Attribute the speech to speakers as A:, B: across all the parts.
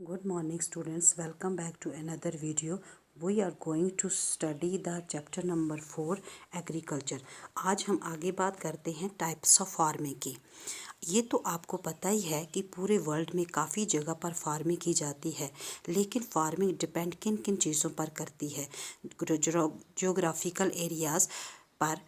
A: Good morning students, welcome back to another video. We are going to study the chapter number 4 agriculture. आज हम आगे बात करते हैं टाइप्स ऑफ फार्मिंग की। ये तो आपको पता ही है कि पूरे वर्ल्ड में काफ़ी जगह पर फार्मिंग की जाती है, लेकिन फार्मिंग डिपेंड किन किन चीज़ों पर करती है, जोग्राफिकल एरियाज़ पर,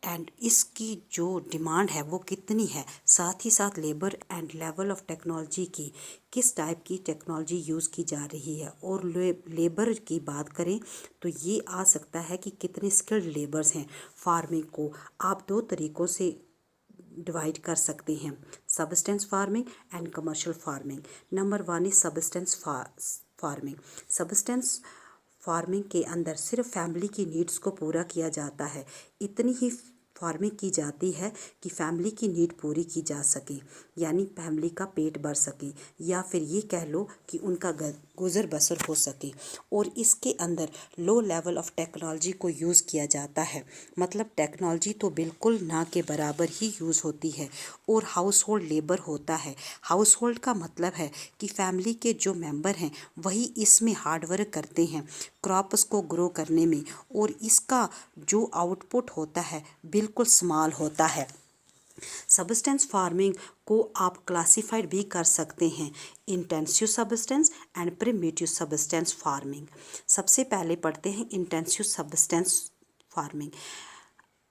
A: एंड इसकी जो डिमांड है वो कितनी है, साथ ही साथ labour and level of technology की, किस टाइप की टेक्नोलॉजी यूज़ की जा रही है। और लेबर की बात करें तो ये आ सकता है कि कितने स्किल्ड लेबर्स हैं। फार्मिंग को आप दो तरीक़ों से डिवाइड कर सकते हैं, subsistence farming and commercial farming. Number 1 is subsistence farming. Subsistence farming के अंदर सिर्फ फैमिली की नीड्स को पूरा किया जाता है। इतनी ही फार्मिंग की जाती है कि फैमिली की नीड पूरी की जा सके, यानी फैमिली का पेट भर सके, या फिर ये कह लो कि उनका गुजर बसर हो सके। और इसके अंदर लो लेवल ऑफ टेक्नोलॉजी को यूज़ किया जाता है, मतलब टेक्नोलॉजी तो बिल्कुल ना के बराबर ही यूज़ होती है। और हाउस होल्ड लेबर होता है। हाउस होल्ड का मतलब है कि फैमिली के जो मेंबर हैं वही इसमें हार्ड वर्क करते हैं क्रॉप्स को ग्रो करने में, और इसका जो आउटपुट होता है बिल्कुल स्मॉल होता है। सबसिस्टेंस फार्मिंग को आप क्लासिफाइड भी कर सकते हैं intensive subsistence and primitive subsistence farming. सबसे पहले पढ़ते हैं इंटेंसिव सबसिस्टेंस फार्मिंग।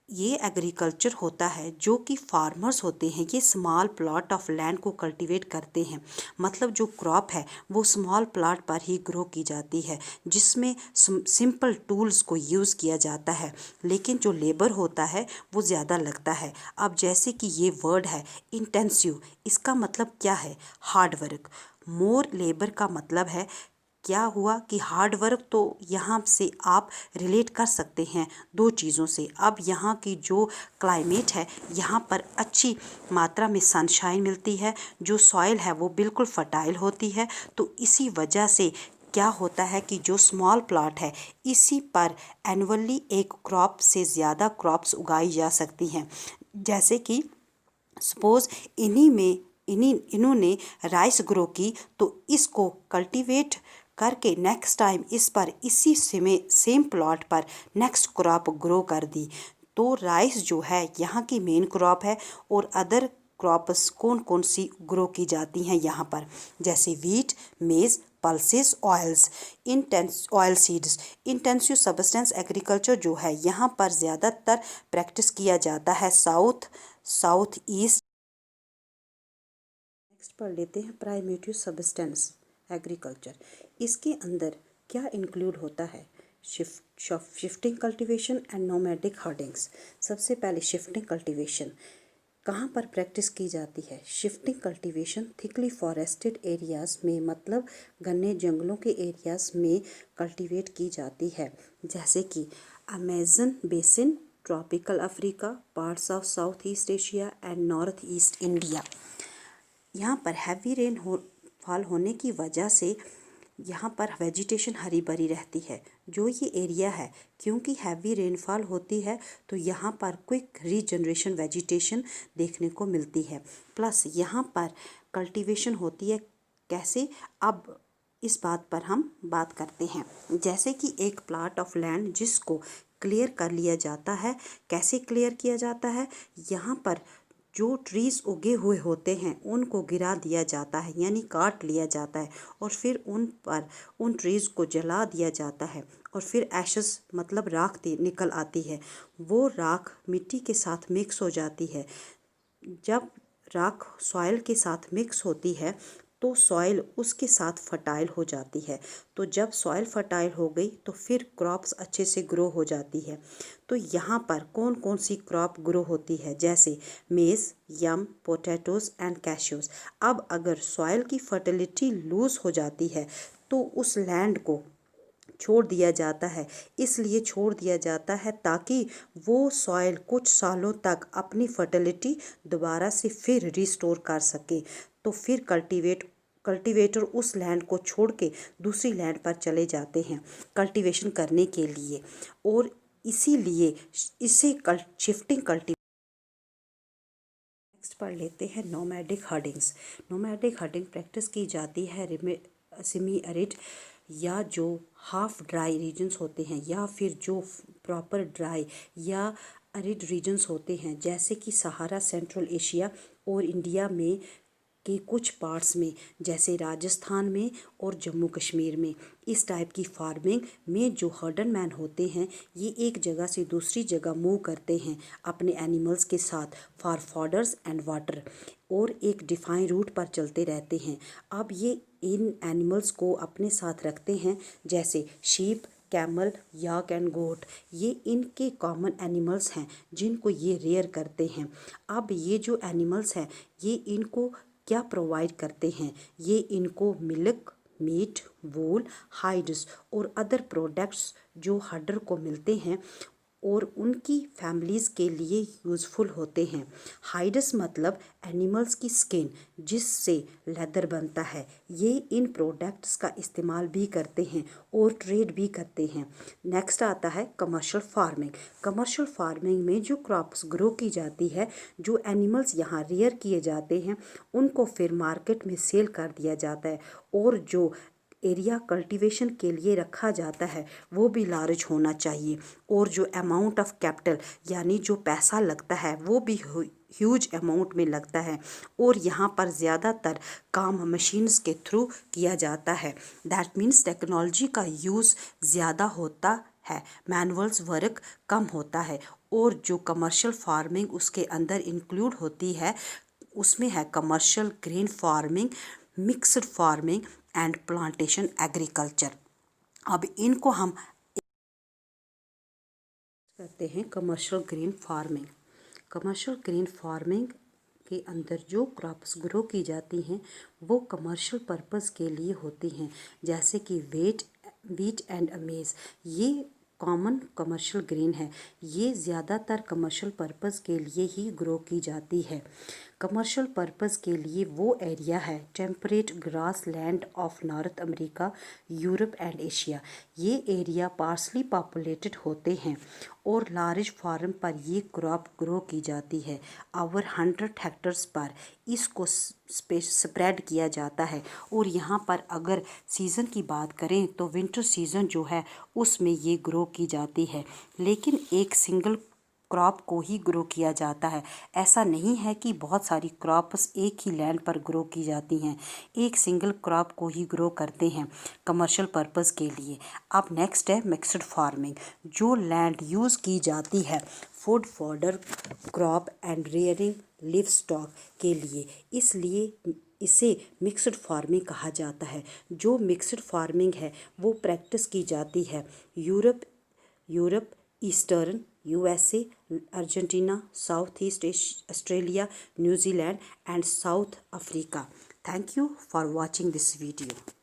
A: ये एग्रीकल्चर होता है जो कि फार्मर्स होते हैं, ये स्मॉल प्लॉट ऑफ लैंड को कल्टीवेट करते हैं, मतलब जो क्रॉप है वो स्मॉल प्लॉट पर ही ग्रो की जाती है, जिसमें सिंपल टूल्स को यूज़ किया जाता है, लेकिन जो लेबर होता है वो ज़्यादा लगता है। अब जैसे कि ये वर्ड है इंटेंसिव, इसका मतलब क्या है? Hard work. मोर लेबर का मतलब है क्या हुआ कि हार्ड वर्क, तो यहाँ से आप रिलेट कर सकते हैं दो चीज़ों से। अब यहाँ की जो क्लाइमेट है, यहाँ पर अच्छी मात्रा में सनशाइन मिलती है, जो सॉइल है वो बिल्कुल फर्टाइल होती है, तो इसी वजह से क्या होता है कि जो स्मॉल प्लॉट है इसी पर एनुअली एक क्रॉप से ज़्यादा क्रॉप्स उगाई जा सकती हैं। जैसे कि सपोज़ इन्होंने राइस ग्रो की, तो इसको कल्टीवेट करके नेक्स्ट टाइम इस पर इसी सेम प्लॉट पर नेक्स्ट क्रॉप ग्रो कर दी, तो राइस जो है यहाँ की मेन क्रॉप है। और अदर क्रॉप्स कौन कौन सी ग्रो की जाती हैं यहाँ पर, जैसे वीट, मेज, pulses, oil seeds. Intensive subsistence agriculture जो है यहाँ पर ज़्यादातर प्रैक्टिस किया जाता है साउथ ईस्ट। नेक्स्ट पढ़ लेते हैं प्राइमेटिव सबसिस्टेंस एग्रीकल्चर। इसके अंदर क्या इंक्लूड होता है? Shifting cultivation and nomadic herdings. सबसे पहले शिफ्टिंग कल्टीवेशन कहाँ पर प्रैक्टिस की जाती है? Shifting cultivation thickly forested areas में, मतलब घने जंगलों के एरियाज़ में कल्टीवेट की जाती है, जैसे कि Amazon basin, tropical Africa, parts of south east Asia and north east India. यहाँ पर हैवी फॉल होने की वजह से यहाँ पर वेजिटेशन हरी भरी रहती है। जो ये एरिया है, क्योंकि हैवी रेनफॉल होती है, तो यहाँ पर क्विक रीजनरेशन वेजिटेशन देखने को मिलती है। प्लस यहाँ पर कल्टीवेशन होती है कैसे, अब इस बात पर हम बात करते हैं। जैसे कि एक प्लॉट ऑफ लैंड जिसको क्लियर कर लिया जाता है। कैसे क्लियर किया जाता है? यहाँ पर जो ट्रीज़ उगे हुए होते हैं उनको गिरा दिया जाता है, यानी काट लिया जाता है, और फिर उन ट्रीज़ को जला दिया जाता है, और फिर एशेस मतलब राख निकल आती है। वो राख मिट्टी के साथ मिक्स हो जाती है। जब राख सॉइल के साथ मिक्स होती है तो सॉइल उसके साथ फर्टाइल हो जाती है। तो जब सॉइल फर्टाइल हो गई तो फिर क्रॉप्स अच्छे से ग्रो हो जाती है। तो यहाँ पर कौन कौन सी क्रॉप ग्रो होती है, जैसे मेज, यम, पोटैटोज़ एंड कैश्यूज़। अब अगर सॉइल की फर्टिलिटी लूज़ हो जाती है तो उस लैंड को छोड़ दिया जाता है। इसलिए छोड़ दिया जाता है ताकि वो सॉइल कुछ सालों तक अपनी फर्टिलिटी दोबारा से फिर रिस्टोर कर सके। तो फिर कल्टीवेटर उस लैंड को छोड़ के दूसरी लैंड पर चले जाते हैं कल्टीवेशन करने के लिए, और इसीलिए इसे शिफ्टिंग कल्टी। नेक्स्ट पढ़ लेते हैं नोमैडिक हर्डिंग्स। नोमैडिक हर्डिंग प्रैक्टिस की जाती है सेमी एरिड या जो हाफ ड्राई रीजन्स होते हैं या फिर जो प्रॉपर ड्राई या एरिड रीजन्स होते हैं, जैसे कि सहारा, सेंट्रल एशिया और इंडिया में के कुछ पार्ट्स में, जैसे राजस्थान में और जम्मू कश्मीर में, इस टाइप की फार्मिंग में जो हर्डन मैन होते हैं ये एक जगह से दूसरी जगह मूव करते हैं अपने एनिमल्स के साथ फॉर फॉडर्स एंड वाटर, और एक डिफाइन रूट पर चलते रहते हैं। अब ये इन एनिमल्स को अपने साथ रखते हैं, जैसे शीप, कैमल, याक एंड गोट, ये इनके कॉमन एनिमल्स हैं जिनको ये रेयर करते हैं। अब ये जो एनिमल्स हैं ये इनको क्या प्रोवाइड करते हैं, ये इनको मिल्क, मीट, वूल, हाइड्स और अदर प्रोडक्ट्स जो हर्डर को मिलते हैं और उनकी फैमिलीज़ के लिए यूज़फुल होते हैं। हाइड्स मतलब एनिमल्स की स्किन जिससे लेदर बनता है, ये इन प्रोडक्ट्स का इस्तेमाल भी करते हैं और ट्रेड भी करते हैं। नेक्स्ट आता है कमर्शियल फार्मिंग। कमर्शियल फार्मिंग में जो क्रॉप्स ग्रो की जाती है, जो एनिमल्स यहाँ रेयर किए जाते हैं, उनको फिर मार्केट में सेल कर दिया जाता है, और जो एरिया कल्टीवेशन के लिए रखा जाता है वो भी लार्ज होना चाहिए, और जो अमाउंट ऑफ कैपिटल यानी जो पैसा लगता है वो भी ह्यूज अमाउंट में लगता है, और यहाँ पर ज़्यादातर काम मशीन्स के थ्रू किया जाता है। दैट मीन्स टेक्नोलॉजी का यूज़ ज़्यादा होता है, मैनुअल्स वर्क कम होता है। और जो कमर्शियल फार्मिंग उसके अंदर इंक्लूड होती है उसमें है commercial grain farming, mixed farming and plantation agriculture. अब इनको हम करते हैं commercial grain farming. Commercial grain farming के अंदर जो क्रॉप्स ग्रो की जाती हैं वो कमर्शियल पर्पस के लिए होती हैं, जैसे कि वीट एंड अमेज। ये कॉमन कमर्शियल ग्रेन है, ये ज़्यादातर कमर्शियल पर्पस के लिए ही ग्रो की जाती है। कमर्शियल पर्पस के लिए वो एरिया है temperate grass land of north America, Europe and Asia. ये एरिया पार्सली पॉपुलेटेड होते हैं और लार्ज फार्म पर ये क्रॉप ग्रो की जाती है। ओवर 100 हेक्टर्स पर इसको स्प्रेड किया जाता है। और यहाँ पर अगर सीज़न की बात करें तो विंटर सीज़न जो है उसमें ये ग्रो की जाती है, लेकिन एक सिंगल क्रॉप को ही ग्रो किया जाता है। ऐसा नहीं है कि बहुत सारी क्रॉप्स एक ही लैंड पर ग्रो की जाती हैं, एक सिंगल क्रॉप को ही ग्रो करते हैं कमर्शियल पर्पस के लिए। अब नेक्स्ट है मिक्स्ड फार्मिंग, जो लैंड यूज़ की जाती है food fodder, crop and rearing live stock के लिए, इसलिए इसे मिक्स्ड फार्मिंग कहा जाता है। जो मिक्स्ड फार्मिंग है वो प्रैक्टिस की जाती है Europe, eastern USA, Argentina, south east Australia, New Zealand and south Africa. Thank you for watching this video.